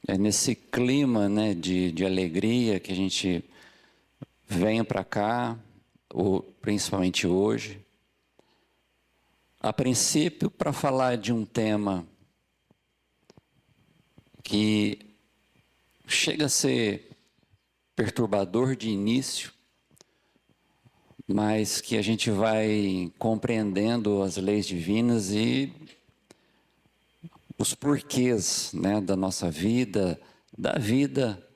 É nesse clima, né, de alegria que a gente vem para cá, principalmente hoje. A princípio, para falar de um tema que chega a ser perturbador de início, mas que a gente vai compreendendo as leis divinas e os porquês, né, da nossa vida, da vida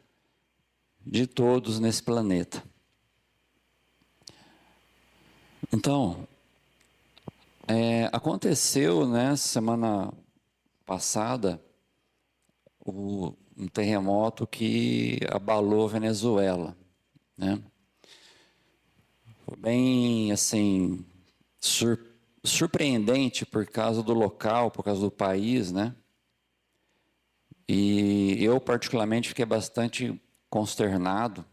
de todos nesse planeta. Então, aconteceu, né, semana passada, um terremoto que abalou a Venezuela, né? Foi bem, assim, surpreendente por causa do local, por causa do país, né? E eu, particularmente, fiquei bastante consternado.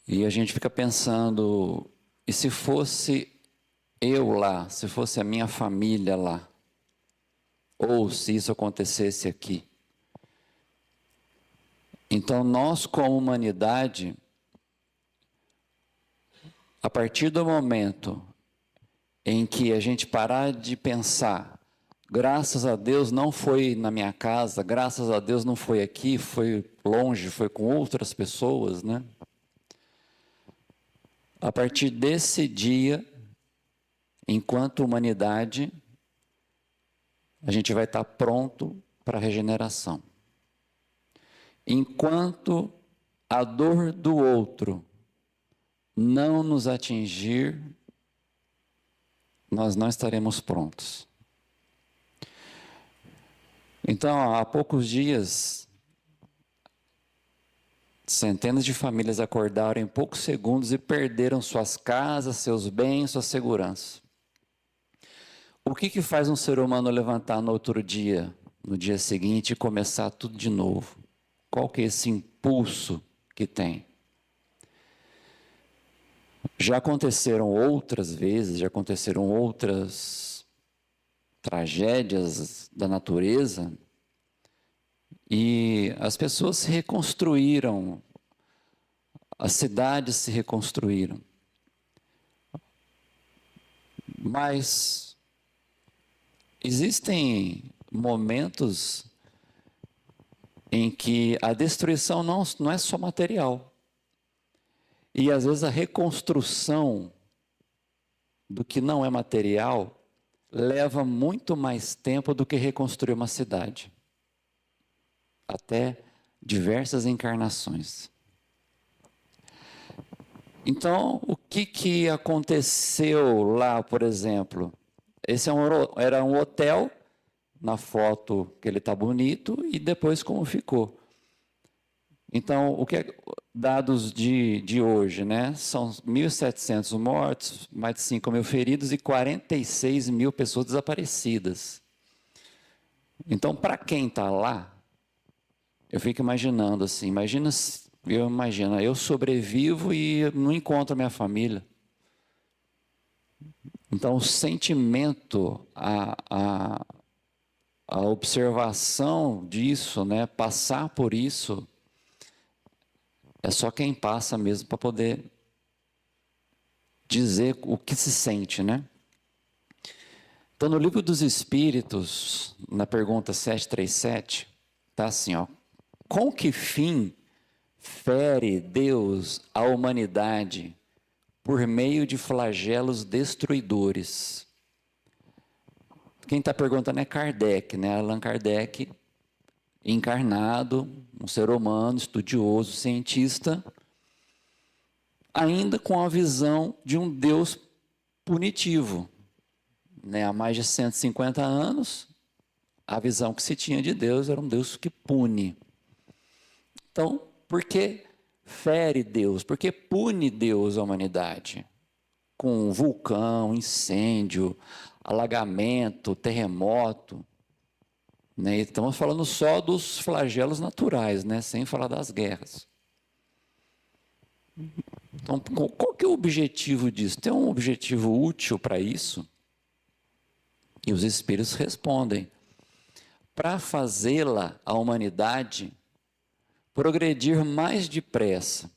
E a gente fica pensando, e se fosse eu lá, se fosse a minha família lá, ou se isso acontecesse aqui? Então, nós, como humanidade, a partir do momento em que a gente parar de pensar, graças a Deus não foi na minha casa, graças a Deus não foi aqui, foi longe, foi com outras pessoas, né? A partir desse dia, enquanto humanidade, a gente vai estar pronto para a regeneração. Enquanto a dor do outro não nos atingir, nós não estaremos prontos. Então, há poucos dias, centenas de famílias acordaram em poucos segundos e perderam suas casas, seus bens, sua segurança. O que faz um ser humano levantar no outro dia, no dia seguinte, e começar tudo de novo? Qual que é esse impulso que tem? Já aconteceram outras vezes, já aconteceram outras tragédias da natureza, e as pessoas se reconstruíram, as cidades se reconstruíram. Mas existem momentos em que a destruição não é só material. E às vezes a reconstrução do que não é material leva muito mais tempo do que reconstruir uma cidade. Até diversas encarnações. Então, o que aconteceu lá, por exemplo? Esse era um hotel, na foto que ele está bonito, e depois como ficou. Então, o que dados de hoje, né? São 1.700 mortos, mais de 5.000 feridos e 46.000 pessoas desaparecidas. Então, para quem está lá, eu fico imaginando assim, eu sobrevivo e não encontro a minha família. Então, o sentimento, a observação disso, né, passar por isso, é só quem passa mesmo para poder dizer o que se sente, né? Então, no Livro dos Espíritos, na pergunta 737, está assim, ó. Com que fim fere Deus a humanidade por meio de flagelos destruidores? Quem está perguntando é Kardec, né? Allan Kardec, encarnado, um ser humano, estudioso, cientista, ainda com a visão de um Deus punitivo. Né? Há mais de 150 anos, a visão que se tinha de Deus era um Deus que pune. Então, por que fere Deus? Por que pune Deus a humanidade? Com vulcão, incêndio, alagamento, terremoto. Né? Estamos falando só dos flagelos naturais, né? Sem falar das guerras. Então, qual que é o objetivo disso? Tem um objetivo útil para isso? E os espíritos respondem. para fazê-la, a humanidade, progredir mais depressa.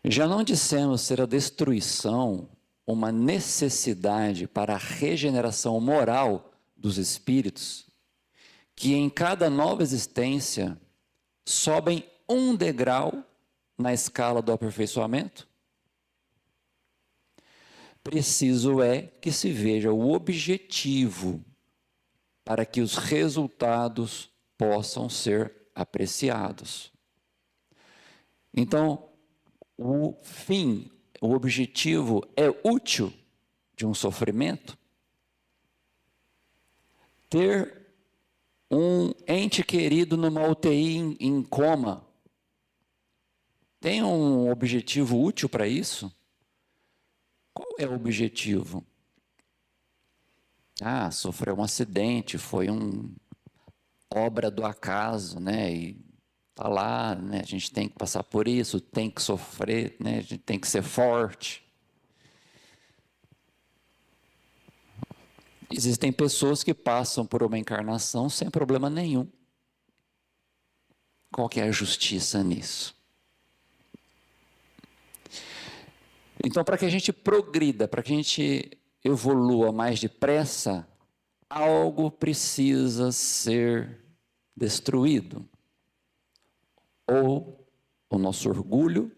Já não dissemos ser a destruição uma necessidade para a regeneração moral dos espíritos, que em cada nova existência sobem um degrau na escala do aperfeiçoamento? Preciso é que se veja o objetivo para que os resultados possam ser apreciados. Então, o fim, o objetivo é útil de um sofrimento? Ter um ente querido numa UTI em coma tem um objetivo útil para isso? Qual é o objetivo? Ah, sofreu um acidente, foi uma obra do acaso, né? E tá lá, né? A gente tem que passar por isso, tem que sofrer, né? A gente tem que ser forte. Existem pessoas que passam por uma encarnação sem problema nenhum. Qual que é a justiça nisso? Então, para que a gente progrida, para que a gente evolua mais depressa, algo precisa ser destruído. Ou o nosso orgulho,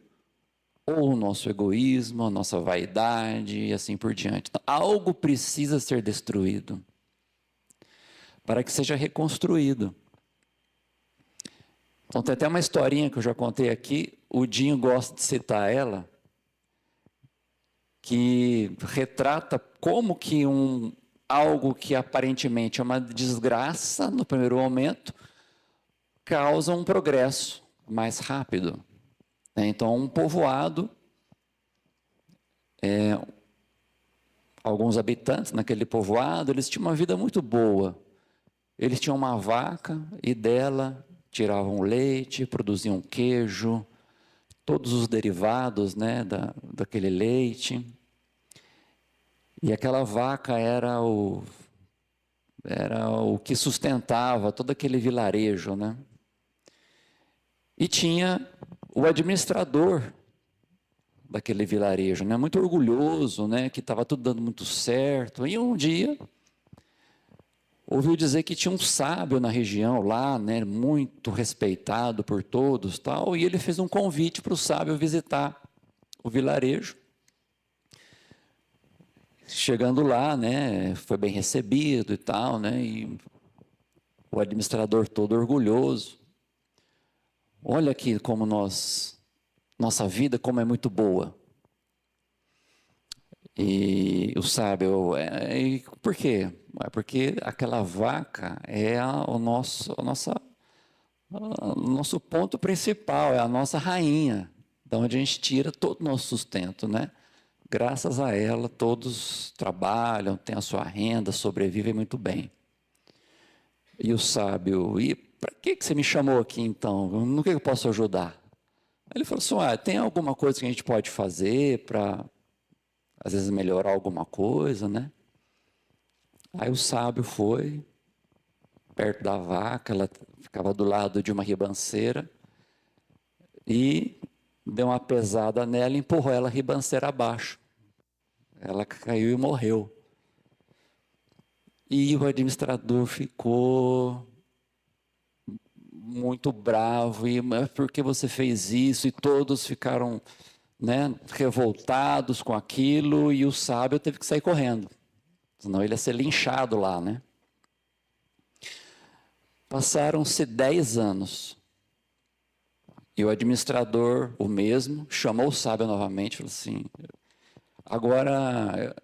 ou o nosso egoísmo, a nossa vaidade e assim por diante. Então, algo precisa ser destruído para que seja reconstruído. Então, tem até uma historinha que eu já contei aqui, o Dinho gosta de citar ela, que retrata como que algo que aparentemente é uma desgraça no primeiro momento causa um progresso mais rápido. Então, um povoado, alguns habitantes naquele povoado, eles tinham uma vida muito boa. Eles tinham uma vaca e dela tiravam leite, produziam queijo, todos os derivados, né, daquele leite. E aquela vaca era o que sustentava todo aquele vilarejo, né? E tinha o administrador daquele vilarejo, né? Muito orgulhoso, né? Que estava tudo dando muito certo. E um dia ouviu dizer que tinha um sábio na região lá, né? Muito respeitado por todos, tal. E ele fez um convite para o sábio visitar o vilarejo. Chegando lá, né? Foi bem recebido e tal, né? E o administrador todo orgulhoso. Olha aqui como nossa vida como é muito boa. E o sábio, por quê? É porque aquela vaca é o nosso ponto principal, é a nossa rainha, da onde a gente tira todo o nosso sustento, né? Graças a ela, todos trabalham, têm a sua renda, sobrevivem muito bem. E o sábio, e para que você me chamou aqui então? No que eu posso ajudar? Ele falou assim, tem alguma coisa que a gente pode fazer para, às vezes, melhorar alguma coisa, né? Aí o sábio foi perto da vaca, ela ficava do lado de uma ribanceira, e deu uma pesada nela e empurrou ela a ribanceira abaixo. Ela caiu e morreu. E o administrador ficou muito bravo, mas por que você fez isso? E todos ficaram, né, revoltados com aquilo, e o sábio teve que sair correndo, senão ele ia ser linchado lá, né? Passaram-se 10 anos, e o administrador, o mesmo, chamou o sábio novamente e falou assim, agora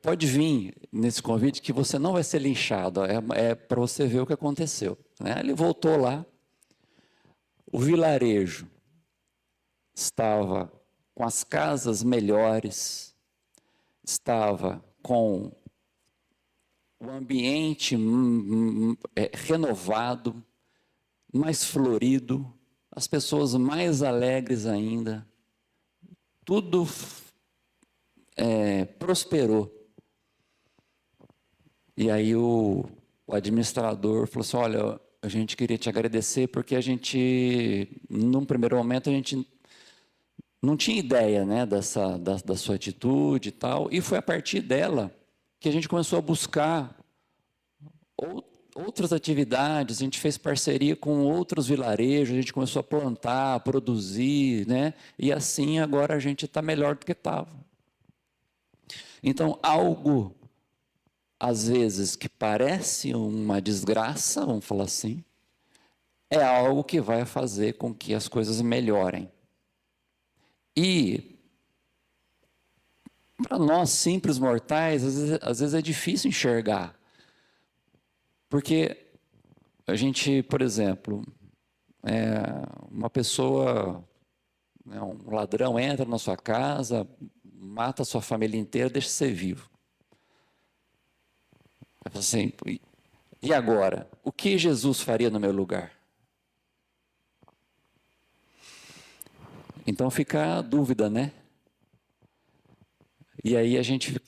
pode vir nesse convite que você não vai ser linchado, é para você ver o que aconteceu, né? Ele voltou lá, o vilarejo estava com as casas melhores, estava com o ambiente renovado, mais florido, as pessoas mais alegres ainda, tudo prosperou. E aí o o administrador falou assim, olha, a gente queria te agradecer porque a gente, num primeiro momento, a gente não tinha ideia, né, da sua atitude e tal, e foi a partir dela que a gente começou a buscar outras atividades, a gente fez parceria com outros vilarejos, a gente começou a plantar, a produzir, né, e assim agora a gente está melhor do que estava. Então, algo, às vezes, que parece uma desgraça, vamos falar assim, é algo que vai fazer com que as coisas melhorem. E, para nós simples mortais, às vezes é difícil enxergar. Porque a gente, por exemplo, uma pessoa, né, um ladrão entra na sua casa, mata a sua família inteira, deixa você vivo. Assim, e agora? O que Jesus faria no meu lugar? Então fica a dúvida, né? E aí a gente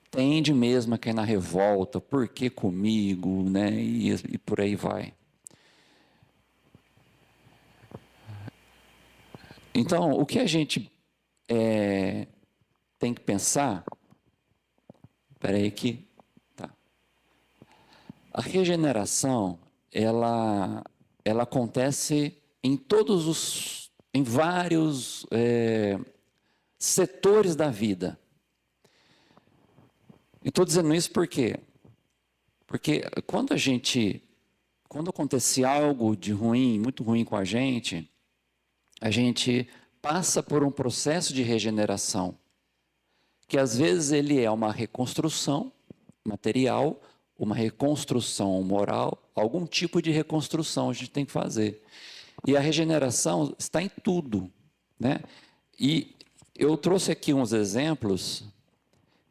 tende mesmo a cair na revolta, por que comigo, né? E por aí vai. Então, o que a gente tem que pensar, espera aí que, tá. A regeneração, ela acontece em vários setores da vida. E estou dizendo isso por quê? Porque quando acontece algo de ruim, muito ruim com a gente passa por um processo de regeneração, que às vezes ele é uma reconstrução material, uma reconstrução moral, algum tipo de reconstrução a gente tem que fazer. E a regeneração está em tudo, né? E eu trouxe aqui uns exemplos,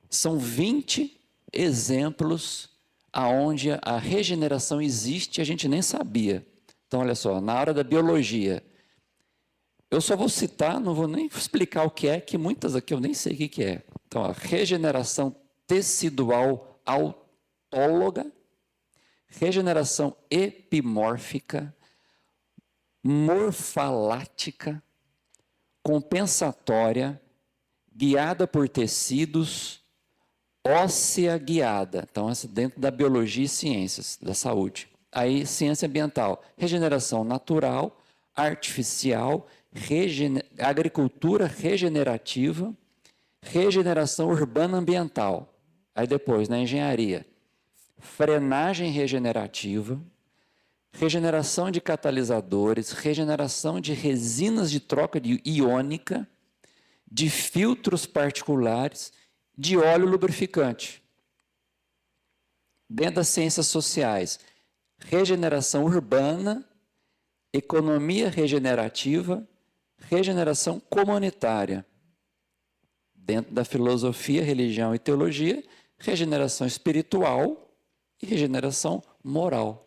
são 20 exemplos aonde a regeneração existe e a gente nem sabia. Então, olha só, na área da biologia, eu só vou citar, não vou nem explicar o que é, que muitas aqui eu nem sei o que é. Então, a regeneração tecidual autóloga, regeneração epimórfica, morfalática, compensatória, guiada por tecidos, óssea guiada. Então, essa dentro da biologia e ciências da saúde. Aí, ciência ambiental, regeneração natural, artificial, agricultura regenerativa, regeneração urbana ambiental. Aí depois, na engenharia, frenagem regenerativa, regeneração de catalisadores, regeneração de resinas de troca iônica, de filtros particulares, de óleo lubrificante. Dentro das ciências sociais, regeneração urbana, economia regenerativa, regeneração comunitária. Dentro da filosofia, religião e teologia, regeneração espiritual e regeneração moral.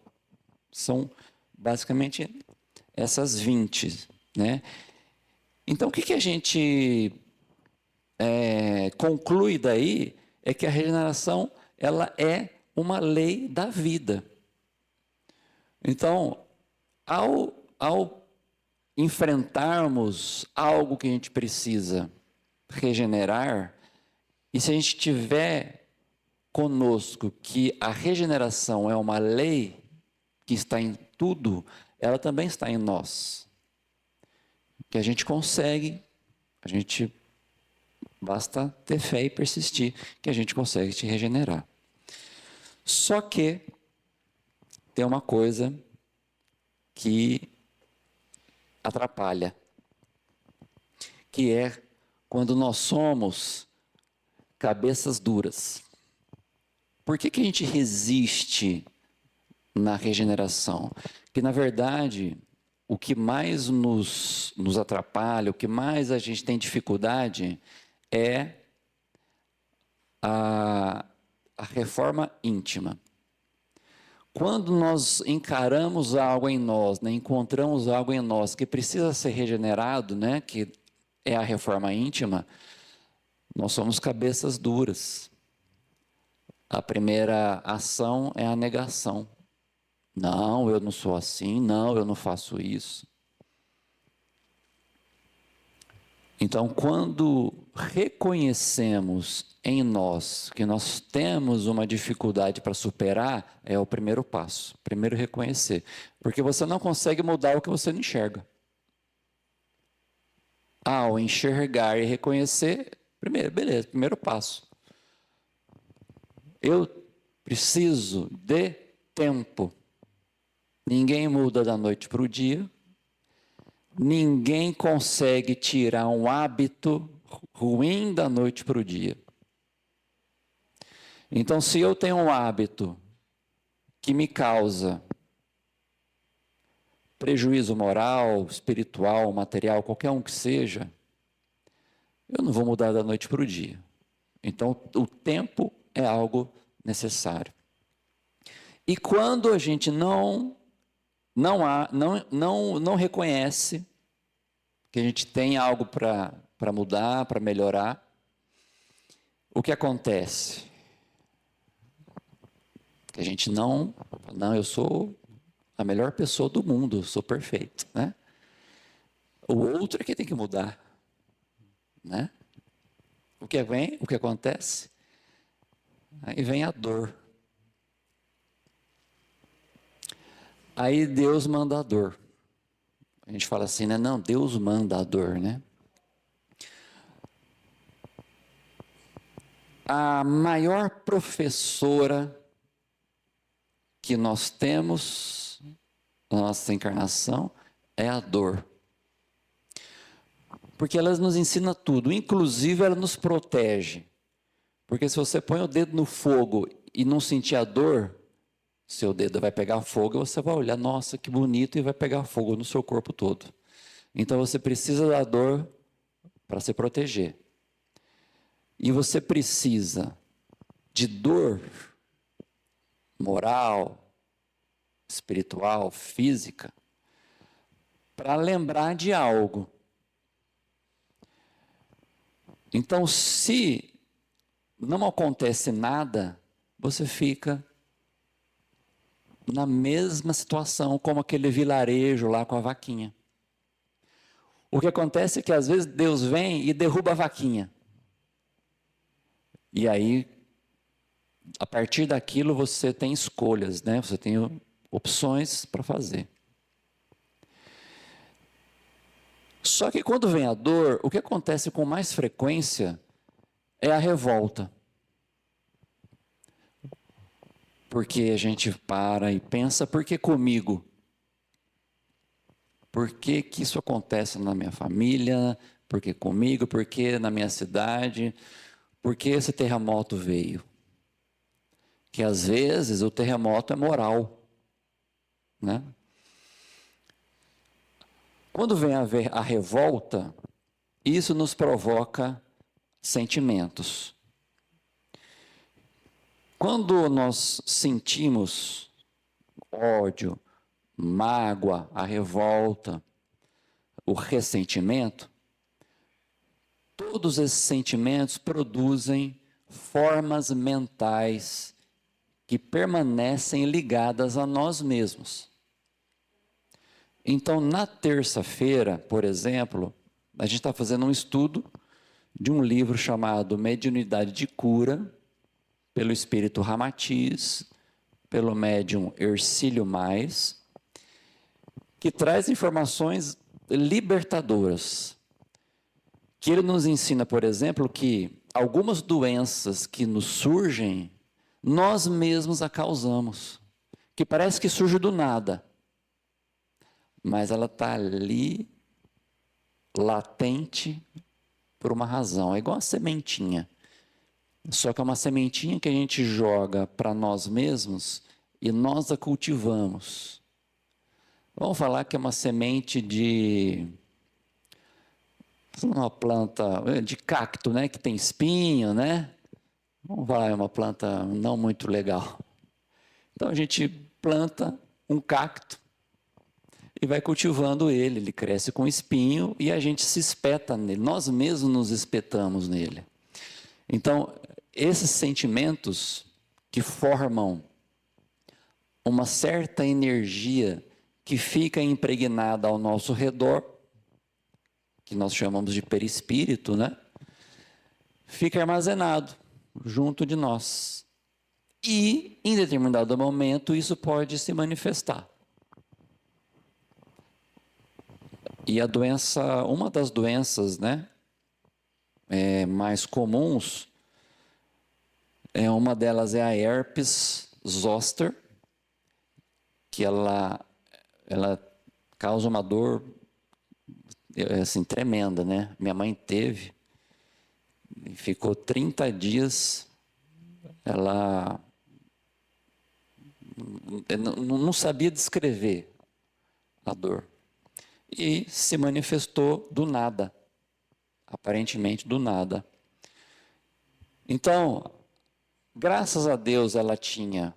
São basicamente essas 20, né? Então, o que a gente conclui daí é que a regeneração ela é uma lei da vida. Então, ao enfrentarmos algo que a gente precisa regenerar, e se a gente tiver conosco que a regeneração é uma lei que está em tudo, ela também está em nós. Que a gente consegue, basta ter fé e persistir, que a gente consegue te regenerar. Só que tem uma coisa que atrapalha, que é quando nós somos cabeças duras. Por que a gente resiste na regeneração? Porque, na verdade, o que mais nos atrapalha, o que mais a gente tem dificuldade é a reforma íntima. Quando nós encaramos algo em nós, né, encontramos algo em nós que precisa ser regenerado, né, que é a reforma íntima, nós somos cabeças duras. A primeira ação é a negação. Não, eu não sou assim, não, eu não faço isso. Então, quando reconhecemos em nós que nós temos uma dificuldade para superar, é o primeiro passo. Primeiro reconhecer. Porque você não consegue mudar o que você não enxerga. Ao enxergar e reconhecer, beleza, primeiro passo. Eu preciso de tempo. Ninguém muda da noite para o dia. Ninguém consegue tirar um hábito ruim da noite para o dia. Então, se eu tenho um hábito que me causa prejuízo moral, espiritual, material, qualquer um que seja, eu não vou mudar da noite para o dia. Então, o tempo é algo necessário. E quando a gente não reconhece que a gente tem algo para mudar, para melhorar, o que acontece? Que a gente não, eu sou a melhor pessoa do mundo, eu sou perfeito, né? O outro é que tem que mudar, né? O que acontece? Aí vem a dor. Aí Deus manda a dor. A gente fala assim, né? Não, Deus manda a dor, né? A maior professora que nós temos na nossa encarnação é a dor. Porque ela nos ensina tudo, inclusive ela nos protege. Porque se você põe o dedo no fogo e não sentir a dor, seu dedo vai pegar fogo e você vai olhar, nossa, que bonito, e vai pegar fogo no seu corpo todo. Então você precisa da dor para se proteger. E você precisa de dor moral, espiritual, física, para lembrar de algo. Então, se não acontece nada, você fica na mesma situação como aquele vilarejo lá com a vaquinha. O que acontece é que às vezes Deus vem e derruba a vaquinha. E aí, a partir daquilo você tem escolhas, né? Você tem opções para fazer. Só que quando vem a dor, o que acontece com mais frequência é a revolta. Porque a gente para e pensa, por que comigo? Por que que isso acontece na minha família? Por que comigo? Por que na minha cidade? Por que esse terremoto veio? Que às vezes o terremoto é moral, né? Quando vem a revolta, isso nos provoca sentimentos. Quando nós sentimos ódio, mágoa, a revolta, o ressentimento, todos esses sentimentos produzem formas mentais que permanecem ligadas a nós mesmos. Então, na terça-feira, por exemplo, a gente está fazendo um estudo de um livro chamado Mediunidade de Cura, pelo espírito Ramatiz, pelo médium Hercílio Mais, que traz informações libertadoras. Que ele nos ensina, por exemplo, que algumas doenças que nos surgem, nós mesmos a causamos. Que parece que surge do nada. Mas ela está ali, latente, por uma razão. É igual a sementinha. Só que é uma sementinha que a gente joga para nós mesmos e nós a cultivamos. Vamos falar que é uma semente de uma planta de cacto, né, que tem espinho, né? Vamos falar, é uma planta não muito legal. Então a gente planta um cacto e vai cultivando ele, ele cresce com espinho e a gente se espeta nele, nós mesmos nos espetamos nele. Então, esses sentimentos que formam uma certa energia que fica impregnada ao nosso redor, que nós chamamos de perispírito, né? Fica armazenado junto de nós. E, em determinado momento, isso pode se manifestar. E a doença, uma das doenças, né, mais comuns, uma delas é a herpes zoster, que ela causa uma dor assim, tremenda, né? Minha mãe teve, ficou 30 dias, ela não sabia descrever a dor. E se manifestou do nada, aparentemente do nada. Então, graças a Deus ela tinha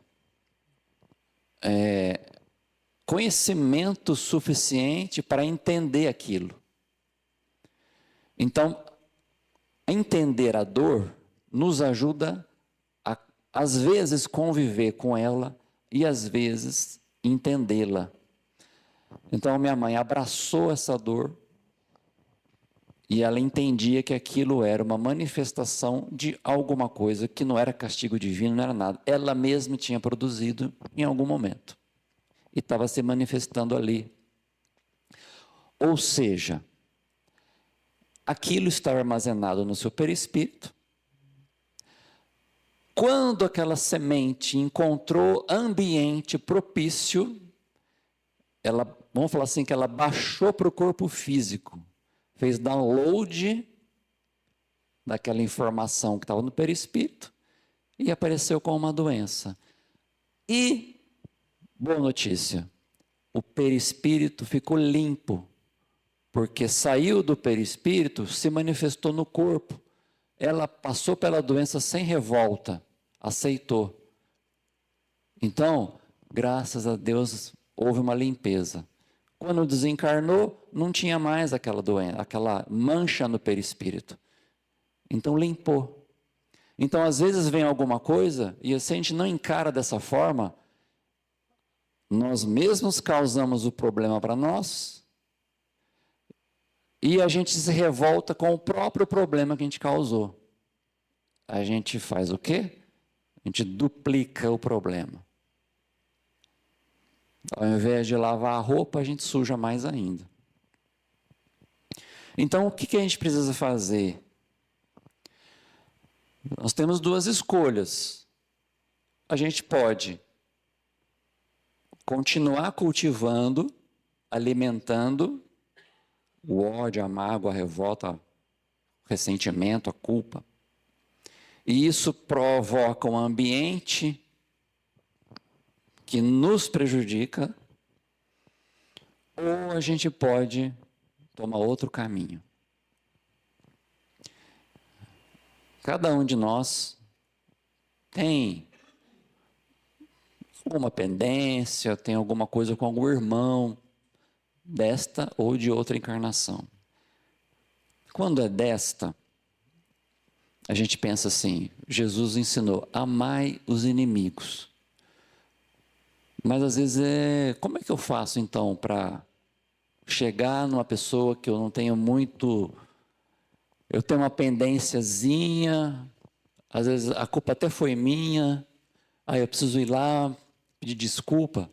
conhecimento suficiente para entender aquilo. Então, entender a dor nos ajuda a, às vezes, conviver com ela e, às vezes, entendê-la. Então, minha mãe abraçou essa dor e ela entendia que aquilo era uma manifestação de alguma coisa que não era castigo divino, não era nada. Ela mesma tinha produzido em algum momento e estava se manifestando ali. Ou seja, aquilo estava armazenado no seu perispírito. Quando aquela semente encontrou ambiente propício, ela, vamos falar assim, que ela baixou para o corpo físico, fez download daquela informação que estava no perispírito e apareceu com uma doença. E, boa notícia, o perispírito ficou limpo, porque saiu do perispírito, se manifestou no corpo. Ela passou pela doença sem revolta, aceitou. Então, graças a Deus, houve uma limpeza. Quando desencarnou, não tinha mais aquela doença, aquela mancha no perispírito. Então, limpou. Então, às vezes vem alguma coisa, e se a gente não encara dessa forma, nós mesmos causamos o problema para nós, e a gente se revolta com o próprio problema que a gente causou. A gente faz o quê? A gente duplica o problema. Ao invés de lavar a roupa, a gente suja mais ainda. Então, o que a gente precisa fazer? Nós temos duas escolhas. A gente pode continuar cultivando, alimentando o ódio, a mágoa, a revolta, o ressentimento, a culpa. E isso provoca um ambiente que nos prejudica, ou a gente pode tomar outro caminho. Cada um de nós tem alguma pendência, tem alguma coisa com algum irmão, desta ou de outra encarnação. Quando é desta, a gente pensa assim, Jesus ensinou, amai os inimigos. Mas às vezes como é que eu faço então para chegar numa pessoa que eu não tenho muito, eu tenho uma pendênciazinha, às vezes a culpa até foi minha, aí eu preciso ir lá pedir desculpa.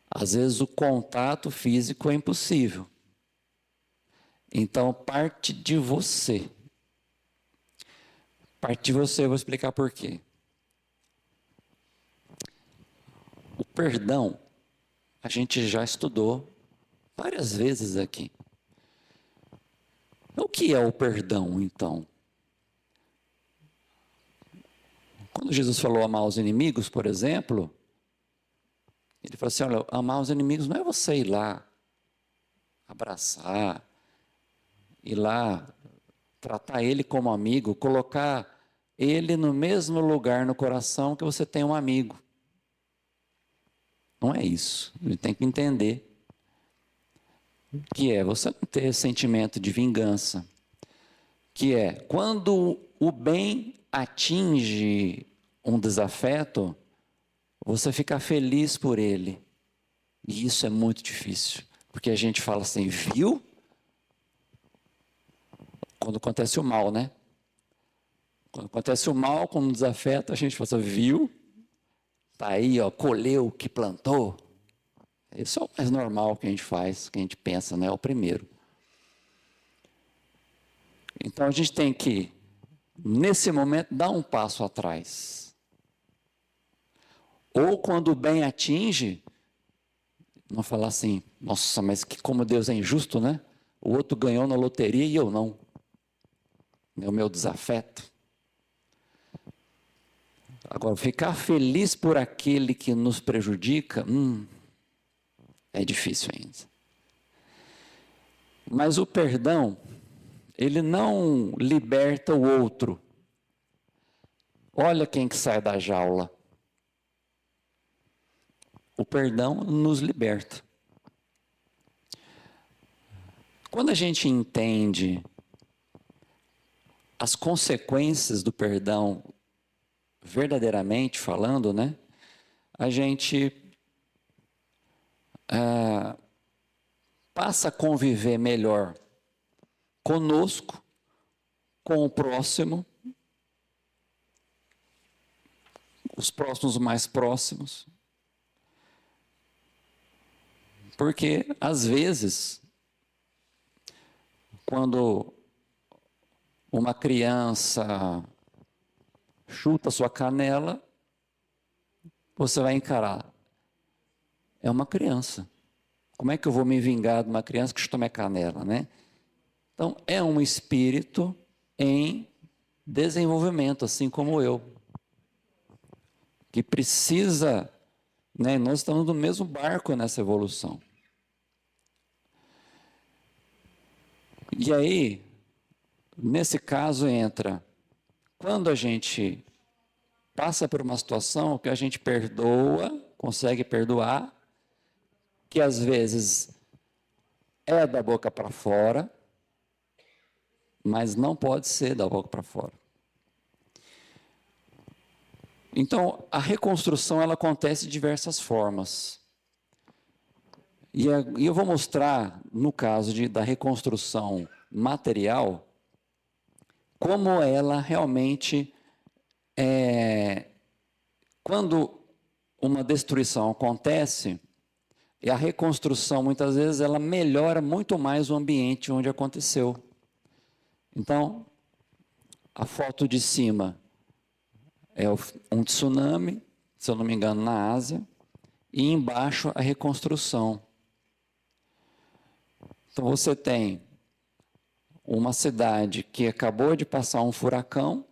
Às vezes o contato físico é impossível. Então parte de você. Parte de você, eu vou explicar por quê. O perdão, a gente já estudou várias vezes aqui. O que é o perdão, então? Quando Jesus falou amar os inimigos, por exemplo, ele falou assim, olha, amar os inimigos não é você ir lá, abraçar, ir lá, tratar ele como amigo, colocar ele no mesmo lugar no coração que você tem um amigo. Não é isso. Ele tem que entender que é você não ter sentimento de vingança, que é quando o bem atinge um desafeto, você ficar feliz por ele. E isso é muito difícil. Porque a gente fala assim, viu? Quando acontece o mal, né? Quando acontece o mal, com um desafeto, a gente fala assim, viu? Tá aí, ó, colheu o que plantou. Isso é o mais normal que a gente faz, que a gente pensa, né? É o primeiro. Então a gente tem que, nesse momento, dar um passo atrás. Ou quando o bem atinge, não falar assim, nossa, mas que como Deus é injusto, né? O outro ganhou na loteria e eu não. É o meu desafeto. Agora, ficar feliz por aquele que nos prejudica, é difícil ainda. Mas o perdão, ele não liberta o outro. Olha quem que sai da jaula. O perdão nos liberta. Quando a gente entende as consequências do perdão, verdadeiramente falando, né? A gente passa a conviver melhor conosco, com o próximo, os próximos mais próximos. Porque, às vezes, quando uma criança chuta sua canela, você vai encarar. É uma criança. Como é que eu vou me vingar de uma criança que chuta minha canela, né? Então, é um espírito em desenvolvimento, assim como eu. Que precisa, né? Nós estamos no mesmo barco nessa evolução. E aí, nesse caso entra, quando a gente passa por uma situação que a gente perdoa, consegue perdoar, que às vezes é da boca para fora, mas não pode ser da boca para fora. Então, a reconstrução ela acontece de diversas formas. E eu vou mostrar, no caso da reconstrução material, como ela realmente quando uma destruição acontece, e a reconstrução, muitas vezes, ela melhora muito mais o ambiente onde aconteceu. Então, a foto de cima é um tsunami, se eu não me engano, na Ásia, e embaixo a reconstrução. Então, você tem uma cidade que acabou de passar um furacão,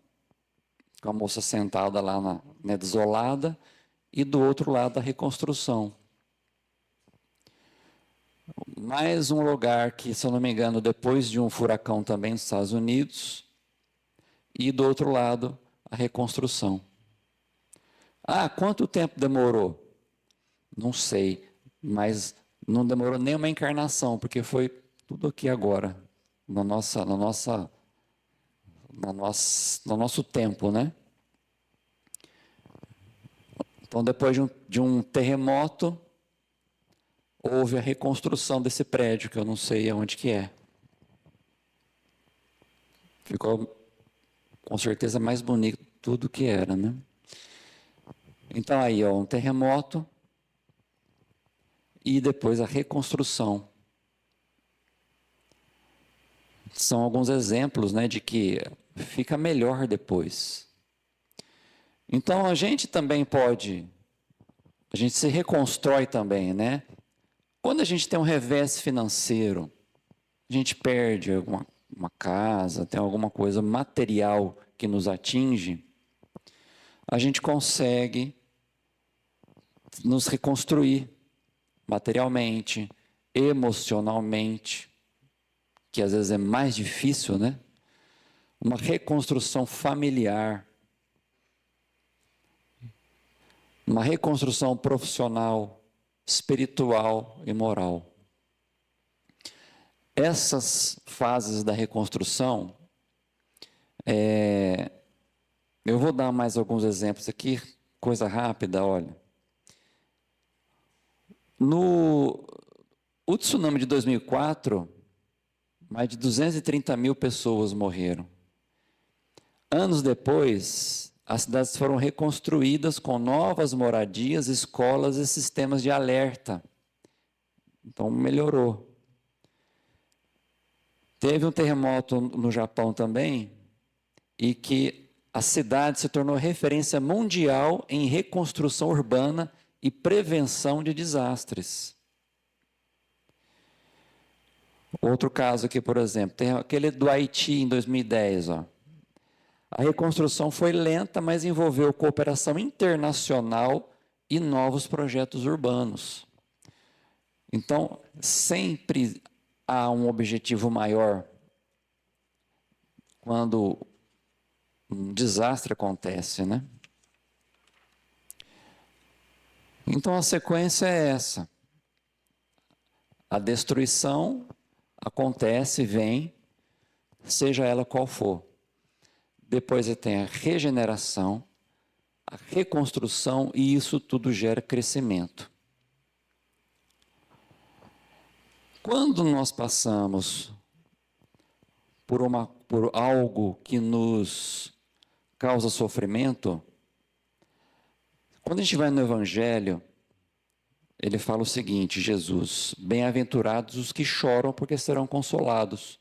com a moça sentada lá né, desolada, e do outro lado a reconstrução. Mais um lugar que, se eu não me engano, depois de um furacão também nos Estados Unidos, e do outro lado a reconstrução. Ah, quanto tempo demorou? Não sei, mas não demorou nem uma encarnação, porque foi tudo aqui agora, no nosso tempo, né? Então, depois de um terremoto, houve a reconstrução desse prédio, que eu não sei aonde que é. Ficou, com certeza, mais bonito tudo que era, né? Então, aí, ó, um terremoto e depois a reconstrução. São alguns exemplos, né, de que fica melhor depois. Então, a gente também a gente se reconstrói também, né? Quando a gente tem um revés financeiro, a gente perde uma casa, tem alguma coisa material que nos atinge, a gente consegue nos reconstruir materialmente, emocionalmente, que às vezes é mais difícil, né? Uma reconstrução familiar, uma reconstrução profissional, espiritual e moral. Essas fases da reconstrução, Eu vou dar mais alguns exemplos aqui, coisa rápida, olha. O tsunami de 2004, mais de 230 mil pessoas morreram. Anos depois, as cidades foram reconstruídas com novas moradias, escolas e sistemas de alerta. Então, melhorou. Teve um terremoto no Japão também, e que a cidade se tornou referência mundial em reconstrução urbana e prevenção de desastres. Outro caso aqui, por exemplo, tem aquele do Haiti em 2010. Ó. A reconstrução foi lenta, mas envolveu cooperação internacional e novos projetos urbanos. Então, sempre há um objetivo maior quando um desastre acontece, né? Então, a sequência é essa. A destruição acontece, vem, seja ela qual for. Depois tem a regeneração, a reconstrução, e isso tudo gera crescimento. Quando nós passamos por algo que nos causa sofrimento, quando a gente vai no Evangelho, ele fala o seguinte, Jesus: bem-aventurados os que choram, porque serão consolados.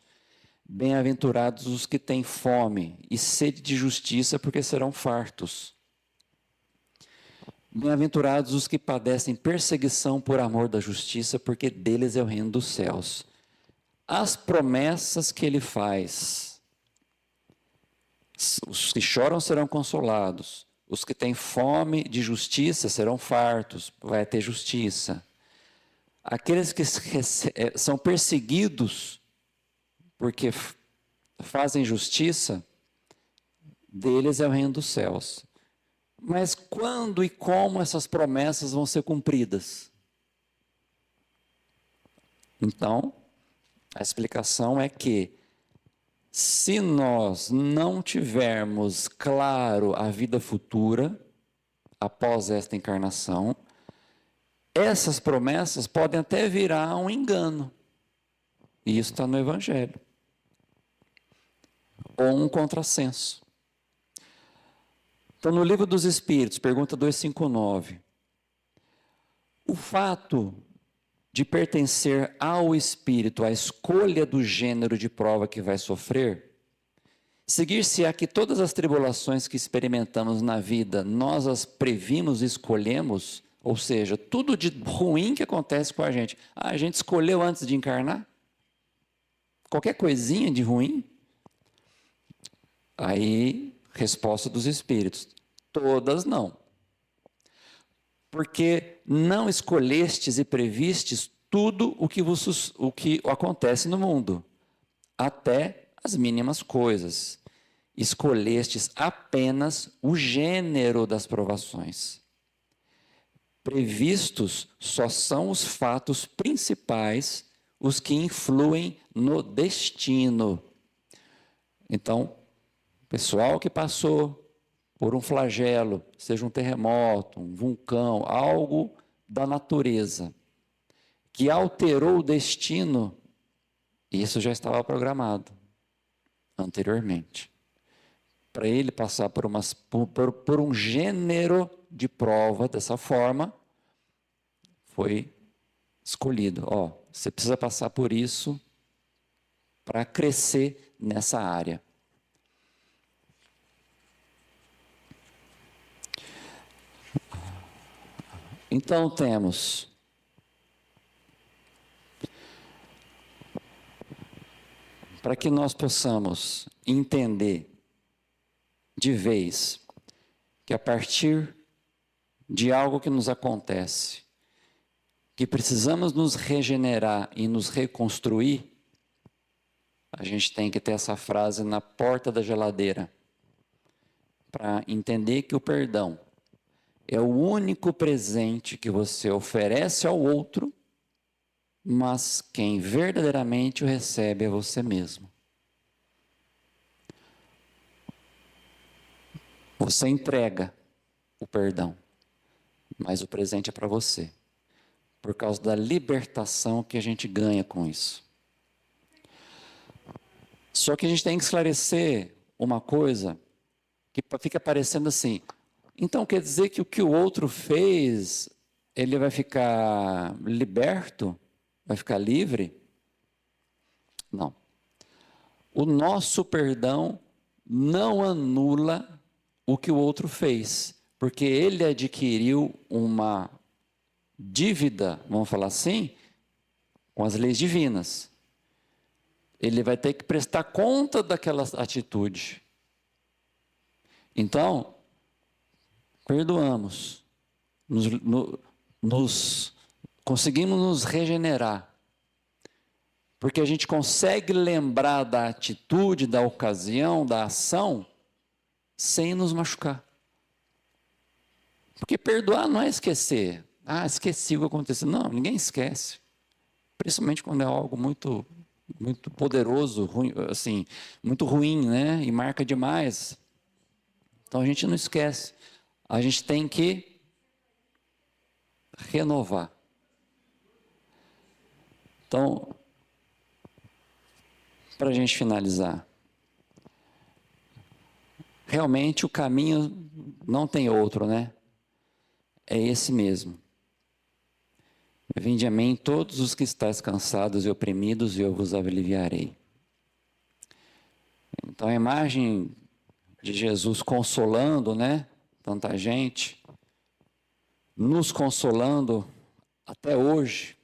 Bem-aventurados os que têm fome e sede de justiça, porque serão fartos. Bem-aventurados os que padecem perseguição por amor da justiça, porque deles é o reino dos céus. As promessas que ele faz: os que choram serão consolados, os que têm fome de justiça serão fartos, vai ter justiça. Aqueles que são perseguidos porque fazem justiça, deles é o reino dos céus. Mas quando e como essas promessas vão ser cumpridas? Então, a explicação é que, se nós não tivermos claro a vida futura, após esta encarnação, essas promessas podem até virar um engano. E isso está no Evangelho. Ou um contrassenso. Então, no Livro dos Espíritos, pergunta 259, o fato de pertencer ao espírito à escolha do gênero de prova que vai sofrer, seguir-se-á que todas as tribulações que experimentamos na vida, nós as previmos e escolhemos, ou seja, tudo de ruim que acontece com a gente escolheu antes de encarnar? Qualquer coisinha de ruim? Aí, resposta dos espíritos: todas não. Porque não escolhestes e previstes tudo o que acontece no mundo, até as mínimas coisas. Escolhestes apenas o gênero das provações. Previstos só são os fatos principais, os que influem no destino. Então, pessoal que passou por um flagelo, seja um terremoto, um vulcão, algo da natureza, que alterou o destino, isso já estava programado anteriormente. Para ele passar por um gênero de prova dessa forma, foi escolhido. Você precisa passar por isso para crescer nessa área. Então temos para que nós possamos entender de vez que a partir de algo que nos acontece, que precisamos nos regenerar e nos reconstruir, a gente tem que ter essa frase na porta da geladeira, para entender que o perdão é o único presente que você oferece ao outro, mas quem verdadeiramente o recebe é você mesmo. Você entrega o perdão, mas o presente é para você, por causa da libertação que a gente ganha com isso. Só que a gente tem que esclarecer uma coisa que fica parecendo assim, então quer dizer que o que o outro fez, ele vai ficar liberto? Vai ficar livre? Não. O nosso perdão não anula o que o outro fez, porque ele adquiriu uma dívida, vamos falar assim, com as leis divinas. Ele vai ter que prestar conta daquela atitude. Então, perdoamos, conseguimos nos regenerar, porque a gente consegue lembrar da atitude, da ocasião, da ação, sem nos machucar. Porque perdoar não é esquecer. Ah, esqueci o que aconteceu. Não, ninguém esquece. Principalmente quando é algo muito, muito poderoso, ruim, assim, muito ruim, né? E marca demais. Então a gente não esquece. A gente tem que renovar. Então, para a gente finalizar, realmente o caminho não tem outro, né? É esse mesmo. Vinde a mim todos os que estáis cansados e oprimidos, e eu vos aliviarei. Então a imagem de Jesus consolando, né? Tanta gente, nos consolando até hoje,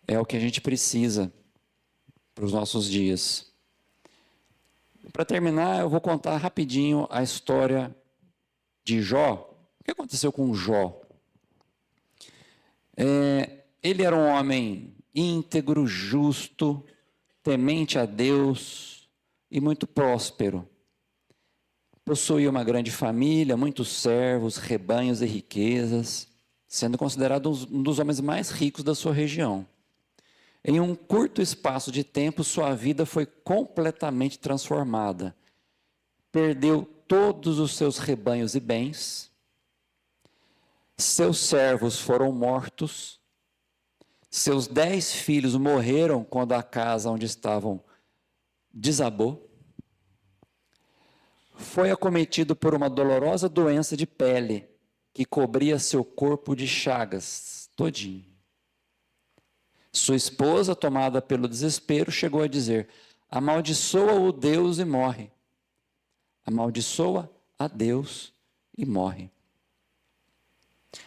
é o que a gente precisa para os nossos dias. Para terminar, eu vou contar rapidinho a história de Jó. O que aconteceu com Jó? Ele era um homem íntegro, justo, temente a Deus e muito próspero. Possuía uma grande família, muitos servos, rebanhos e riquezas, sendo considerado um dos homens mais ricos da sua região. Em um curto espaço de tempo, sua vida foi completamente transformada. Perdeu todos os seus rebanhos e bens, seus servos foram mortos, seus 10 filhos morreram quando a casa onde estavam desabou. Foi acometido por uma dolorosa doença de pele que cobria seu corpo de chagas todinho. Sua esposa, tomada pelo desespero, chegou a dizer: amaldiçoa o Deus e morre. Amaldiçoa a Deus e morre.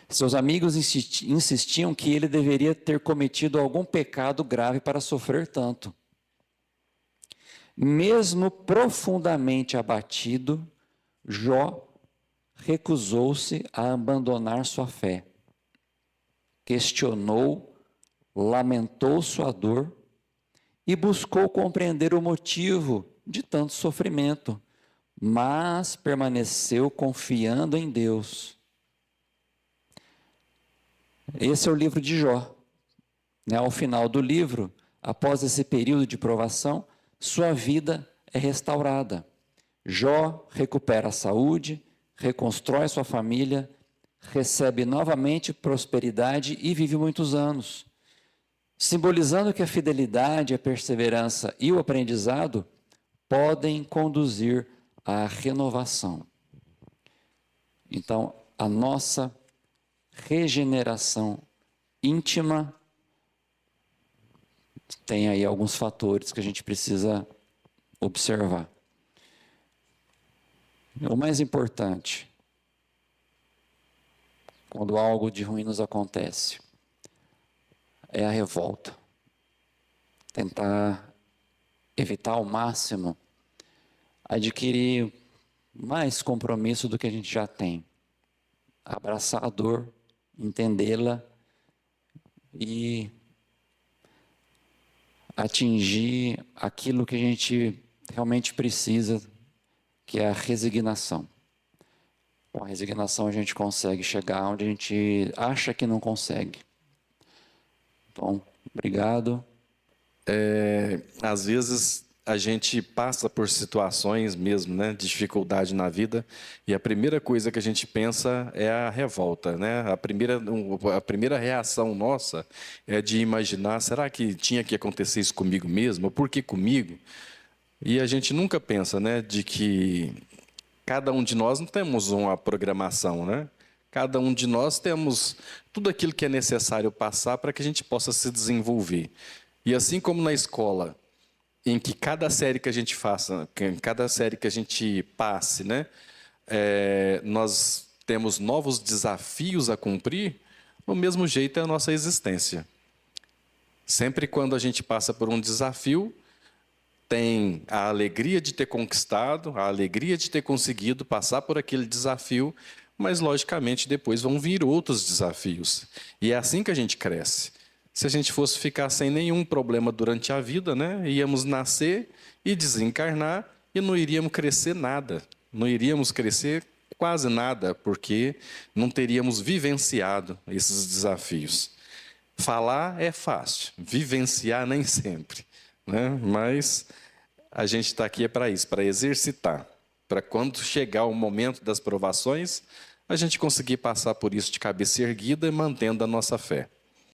Seus amigos insistiam que ele deveria ter cometido algum pecado grave para sofrer tanto. Mesmo profundamente abatido, Jó recusou-se a abandonar sua fé. Questionou, lamentou sua dor e buscou compreender o motivo de tanto sofrimento, mas permaneceu confiando em Deus. Esse é o livro de Jó. Ao final do livro, após esse período de provação, sua vida é restaurada. Jó recupera a saúde, reconstrói sua família, recebe novamente prosperidade e vive muitos anos, simbolizando que a fidelidade, a perseverança e o aprendizado podem conduzir à renovação. Então, a nossa regeneração íntima tem aí alguns fatores que a gente precisa observar. O mais importante, quando algo de ruim nos acontece, é a revolta. Tentar evitar ao máximo adquirir mais compromisso do que a gente já tem. Abraçar a dor, entendê-la e atingir aquilo que a gente realmente precisa, que é a resignação. Com a resignação a gente consegue chegar onde a gente acha que não consegue. Bom, obrigado. Às vezes a gente passa por situações mesmo, né, de dificuldade na vida, e a primeira coisa que a gente pensa é a revolta, né? A primeira reação nossa é de imaginar, será que tinha que acontecer isso comigo mesmo? Por que comigo? E a gente nunca pensa, né, de que cada um de nós não temos uma programação, né? Cada um de nós temos tudo aquilo que é necessário passar para que a gente possa se desenvolver. E assim como na escola, em que cada série que a gente faça, cada série que a gente passe, né, nós temos novos desafios a cumprir, do mesmo jeito é a nossa existência. Sempre quando a gente passa por um desafio, tem a alegria de ter conquistado, a alegria de ter conseguido passar por aquele desafio, mas, logicamente, depois vão vir outros desafios. E é assim que a gente cresce. Se a gente fosse ficar sem nenhum problema durante a vida, né, íamos nascer e desencarnar e não iríamos crescer nada. Não iríamos crescer quase nada, porque não teríamos vivenciado esses desafios. Falar é fácil, vivenciar nem sempre, né? Mas a gente está aqui para isso, para exercitar, para quando chegar o momento das provações, a gente conseguir passar por isso de cabeça erguida, mantendo a nossa fé.